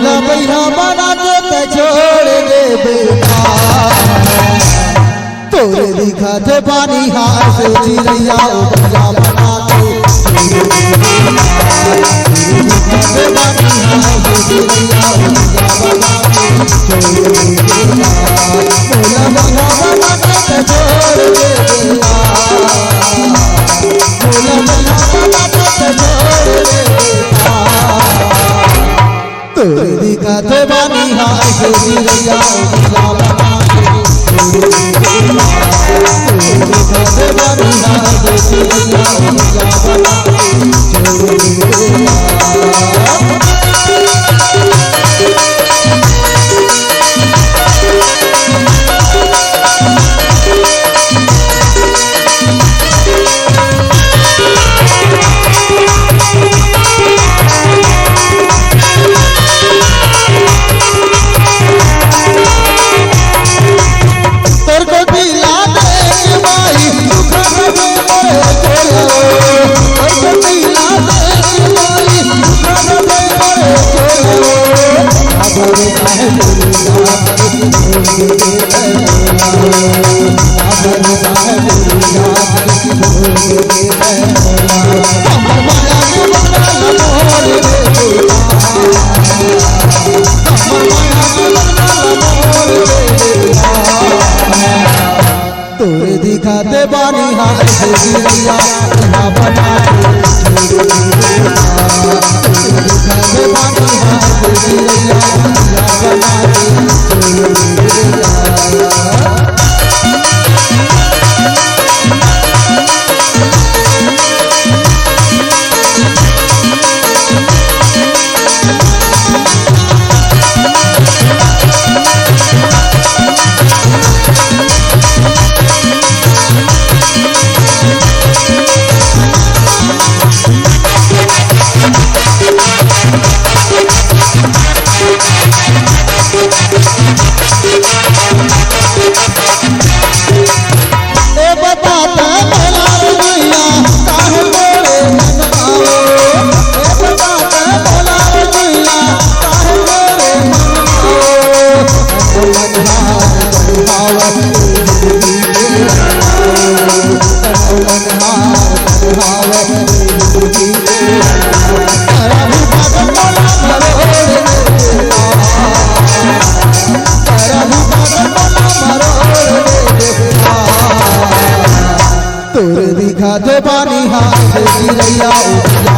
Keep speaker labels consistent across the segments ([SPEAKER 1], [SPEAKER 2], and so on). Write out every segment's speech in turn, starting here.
[SPEAKER 1] मोला भैया बना के ते छोड़ दे तोरे दिखा दे पानी हाथ से चिड़ैया भैया बना के दिखा दे पानी हाथ से चिड़ैया भैया बना के मोला भैया बना के ते छोड़ दे मोला भैया बना के ते छोड़ दे तोरे दिखा दे पानी हाथ से चिड़ैया भैया बना के दिखा दे पानी हाथ से चिड़ैया भैया बना तोरे दिखा दे बानी हाथ से चिड़ैया बना के दिखा दे बानी हाथ से चिड़ैया बना के तोरे दिखा दे पानी हाथ से चिड़ैया बना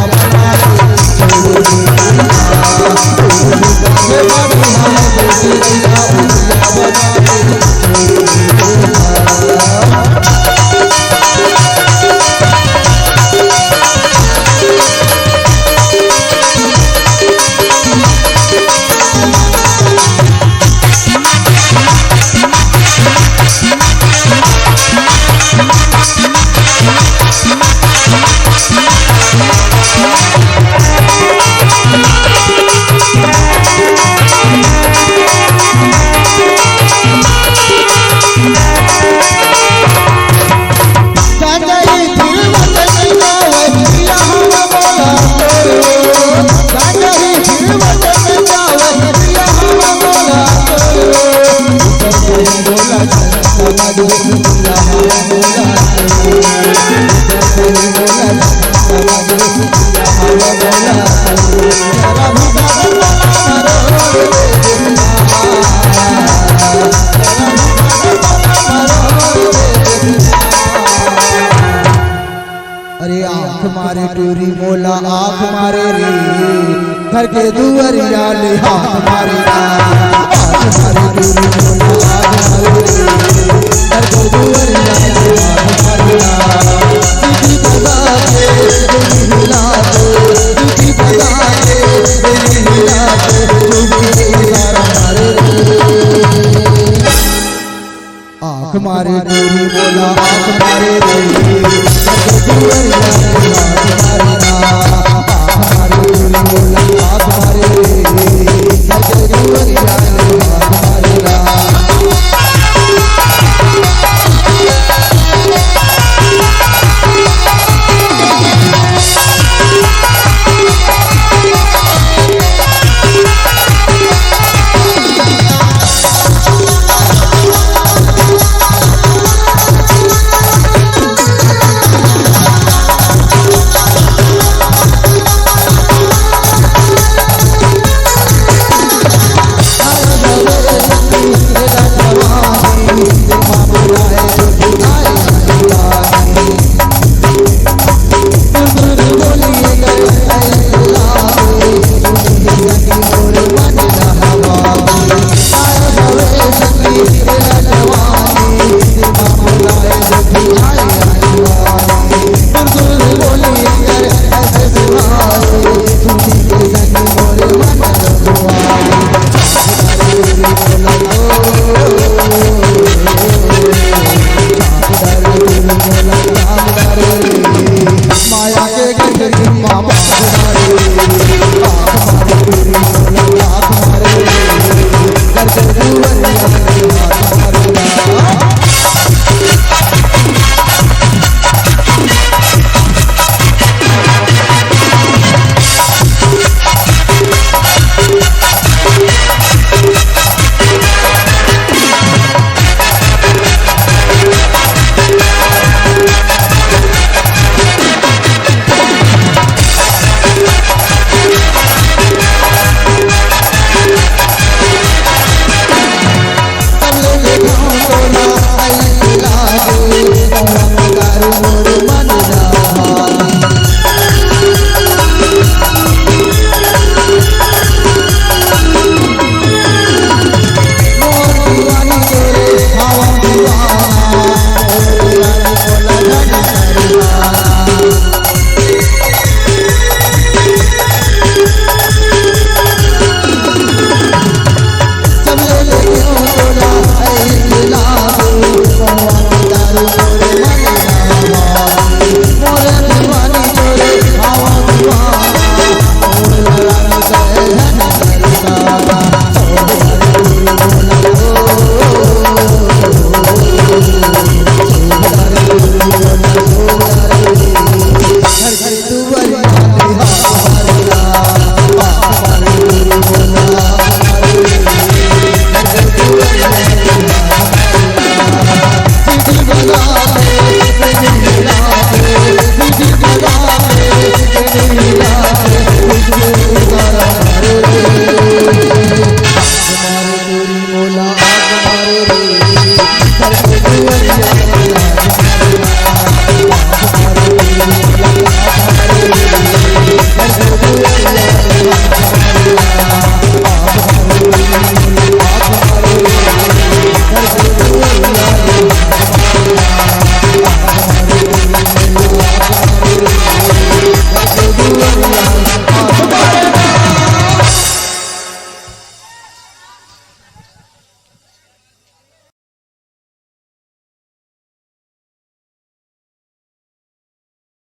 [SPEAKER 1] के पानी हाथ से चिड़ैया बना अरे आँख मारे टूरी मोला आँख मारे रे घर के दुआरिया ले हाथ मारे आँख मारे टूरी मोला आँख मारे रे घर के दुआरिया ले हाथ मारे सीधी बजा के दिल हिला के सीधी बजा के दिल हिला के इशारा मारे रे आँख मारे टूरी मोला आँख मारे रे